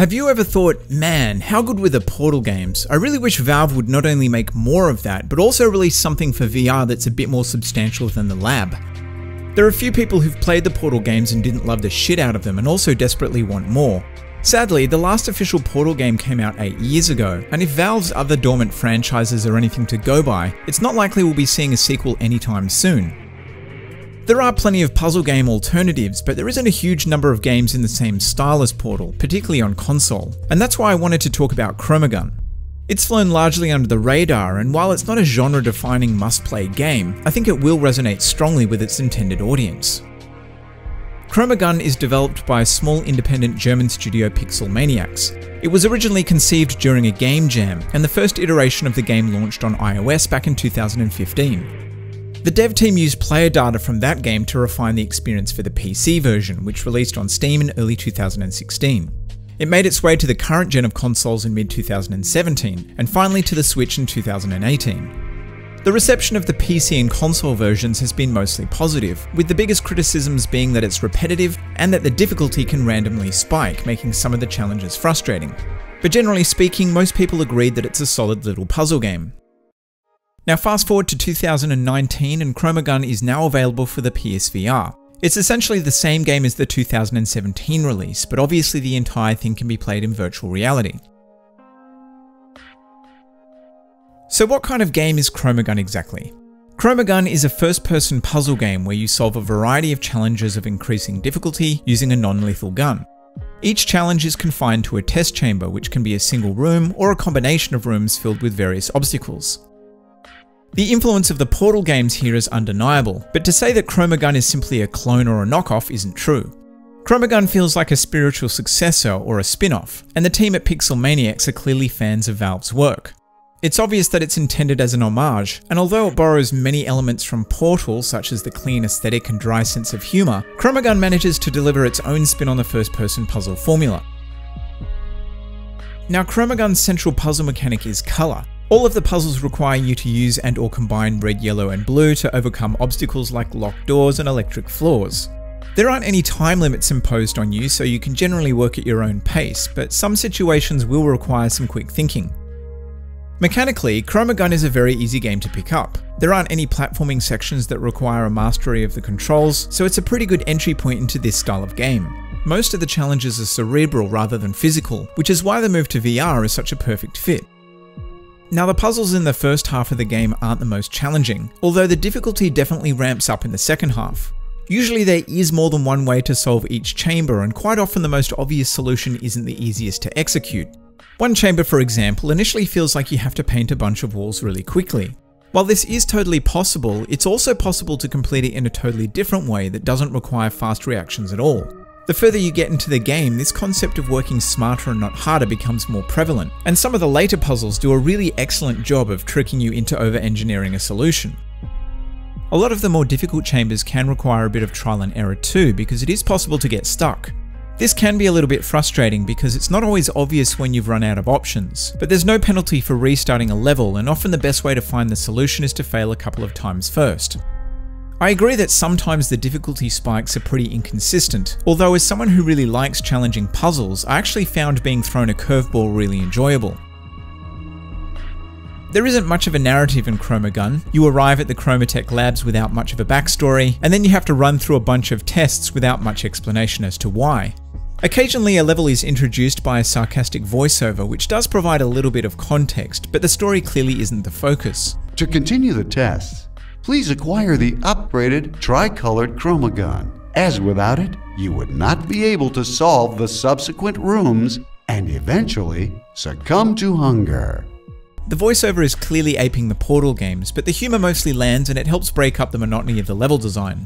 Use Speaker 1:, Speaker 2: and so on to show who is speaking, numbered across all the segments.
Speaker 1: Have you ever thought, man, how good were the Portal games? I really wish Valve would not only make more of that, but also release something for VR that's a bit more substantial than the lab. There are a few people who've played the Portal games and didn't love the shit out of them and also desperately want more. Sadly, the last official Portal game came out 8 years ago, and if Valve's other dormant franchises are anything to go by, it's not likely we'll be seeing a sequel anytime soon. There are plenty of puzzle game alternatives, but there isn't a huge number of games in the same style as Portal, particularly on console, and that's why I wanted to talk about ChromaGun. It's flown largely under the radar, and while it's not a genre-defining must-play game, I think it will resonate strongly with its intended audience. ChromaGun is developed by a small independent German studio Pixelmaniacs. It was originally conceived during a game jam, and the first iteration of the game launched on iOS back in 2015. The dev team used player data from that game to refine the experience for the PC version, which released on Steam in early 2016. It made its way to the current gen of consoles in mid-2017, and finally to the Switch in 2018. The reception of the PC and console versions has been mostly positive, with the biggest criticisms being that it's repetitive and that the difficulty can randomly spike, making some of the challenges frustrating. But generally speaking, most people agreed that it's a solid little puzzle game. Now fast forward to 2019 and ChromaGun is now available for the PSVR. It's essentially the same game as the 2017 release, but obviously the entire thing can be played in virtual reality. So what kind of game is ChromaGun exactly? ChromaGun is a first-person puzzle game where you solve a variety of challenges of increasing difficulty using a non-lethal gun. Each challenge is confined to a test chamber, which can be a single room or a combination of rooms filled with various obstacles. The influence of the Portal games here is undeniable, but to say that ChromaGun is simply a clone or a knockoff isn't true. ChromaGun feels like a spiritual successor or a spin-off, and the team at Pixelmaniacs are clearly fans of Valve's work. It's obvious that it's intended as an homage, and although it borrows many elements from Portal, such as the clean aesthetic and dry sense of humour, ChromaGun manages to deliver its own spin on the first-person puzzle formula. Now, ChromaGun's central puzzle mechanic is colour. All of the puzzles require you to use and/or combine red, yellow, and blue to overcome obstacles like locked doors and electric floors. There aren't any time limits imposed on you, so you can generally work at your own pace, but some situations will require some quick thinking. Mechanically, ChromaGun is a very easy game to pick up. There aren't any platforming sections that require a mastery of the controls, so it's a pretty good entry point into this style of game. Most of the challenges are cerebral rather than physical, which is why the move to VR is such a perfect fit. Now, the puzzles in the first half of the game aren't the most challenging, although the difficulty definitely ramps up in the second half. Usually there is more than one way to solve each chamber, and quite often the most obvious solution isn't the easiest to execute. One chamber, for example, initially feels like you have to paint a bunch of walls really quickly. While this is totally possible, it's also possible to complete it in a totally different way that doesn't require fast reactions at all. The further you get into the game, this concept of working smarter and not harder becomes more prevalent, and some of the later puzzles do a really excellent job of tricking you into over-engineering a solution. A lot of the more difficult chambers can require a bit of trial and error too, because it is possible to get stuck. This can be a little bit frustrating because it's not always obvious when you've run out of options, but there's no penalty for restarting a level, and often the best way to find the solution is to fail a couple of times first. I agree that sometimes the difficulty spikes are pretty inconsistent, although as someone who really likes challenging puzzles, I actually found being thrown a curveball really enjoyable. There isn't much of a narrative in ChromaGun. You arrive at the Chromatech labs without much of a backstory, and then you have to run through a bunch of tests without much explanation as to why. Occasionally a level is introduced by a sarcastic voiceover, which does provide a little bit of context, but the story clearly isn't the focus.
Speaker 2: To continue the tests, please acquire the upgraded tri-colored ChromaGun, as without it, you would not be able to solve the subsequent rooms and eventually succumb to hunger.
Speaker 1: The voiceover is clearly aping the Portal games, but the humour mostly lands and it helps break up the monotony of the level design.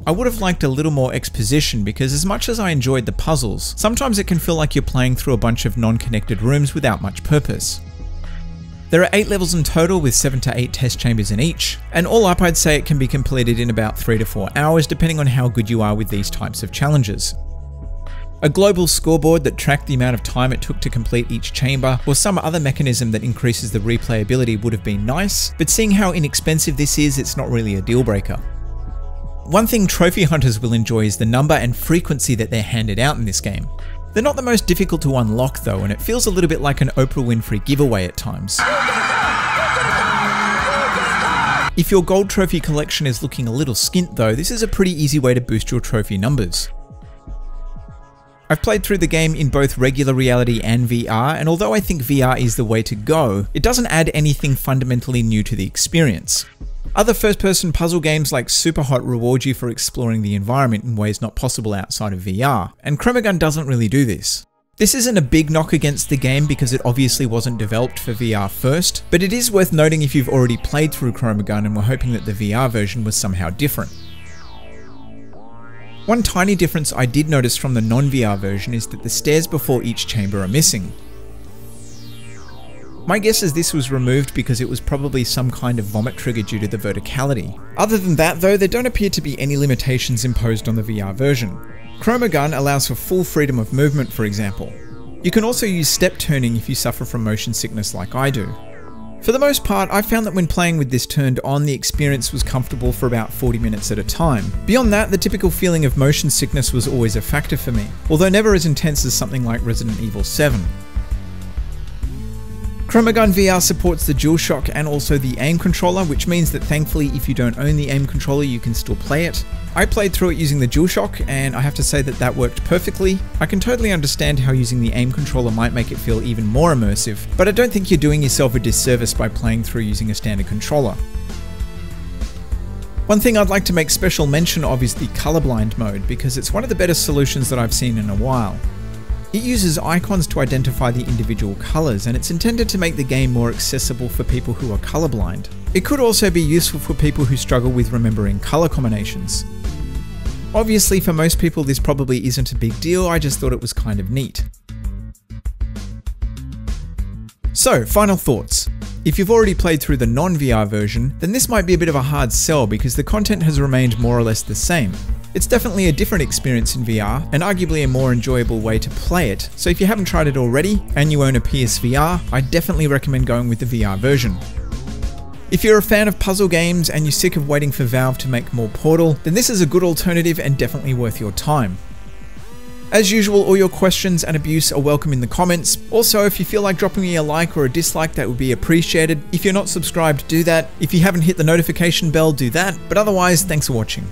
Speaker 1: I would have liked a little more exposition because as much as I enjoyed the puzzles, sometimes it can feel like you're playing through a bunch of non-connected rooms without much purpose. There are 8 levels in total with 7 to 8 test chambers in each, and all up I'd say it can be completed in about 3 to 4 hours depending on how good you are with these types of challenges. A global scoreboard that tracked the amount of time it took to complete each chamber, or some other mechanism that increases the replayability would have been nice, but seeing how inexpensive this is, it's not really a deal breaker. One thing trophy hunters will enjoy is the number and frequency that they're handed out in this game. They're not the most difficult to unlock though, and it feels a little bit like an Oprah Winfrey giveaway at times. If your gold trophy collection is looking a little skint though, this is a pretty easy way to boost your trophy numbers. I've played through the game in both regular reality and VR, and although I think VR is the way to go, it doesn't add anything fundamentally new to the experience. Other first-person puzzle games like Superhot reward you for exploring the environment in ways not possible outside of VR, and ChromaGun doesn't really do this. This isn't a big knock against the game because it obviously wasn't developed for VR first, but it is worth noting if you've already played through ChromaGun and were hoping that the VR version was somehow different. One tiny difference I did notice from the non-VR version is that the stairs before each chamber are missing. My guess is this was removed because it was probably some kind of vomit trigger due to the verticality. Other than that though, there don't appear to be any limitations imposed on the VR version. ChromaGun allows for full freedom of movement, for example. You can also use step turning if you suffer from motion sickness like I do. For the most part, I found that when playing with this turned on, the experience was comfortable for about 40 minutes at a time. Beyond that, the typical feeling of motion sickness was always a factor for me, although never as intense as something like Resident Evil 7. ChromaGun VR supports the DualShock and also the aim controller, which means that thankfully if you don't own the aim controller you can still play it. I played through it using the DualShock and I have to say that that worked perfectly. I can totally understand how using the aim controller might make it feel even more immersive, but I don't think you're doing yourself a disservice by playing through using a standard controller. One thing I'd like to make special mention of is the colorblind mode, because it's one of the better solutions that I've seen in a while. It uses icons to identify the individual colors, and it's intended to make the game more accessible for people who are colorblind. It could also be useful for people who struggle with remembering color combinations. Obviously, for most people this probably isn't a big deal, I just thought it was kind of neat. So, final thoughts. If you've already played through the non-VR version, then this might be a bit of a hard sell because the content has remained more or less the same. It's definitely a different experience in VR, and arguably a more enjoyable way to play it, so if you haven't tried it already, and you own a PSVR, I definitely recommend going with the VR version. If you're a fan of puzzle games and you're sick of waiting for Valve to make more Portal, then this is a good alternative and definitely worth your time. As usual, all your questions and abuse are welcome in the comments. Also, if you feel like dropping me a like or a dislike, that would be appreciated. If you're not subscribed, do that. If you haven't hit the notification bell, do that. But otherwise, thanks for watching.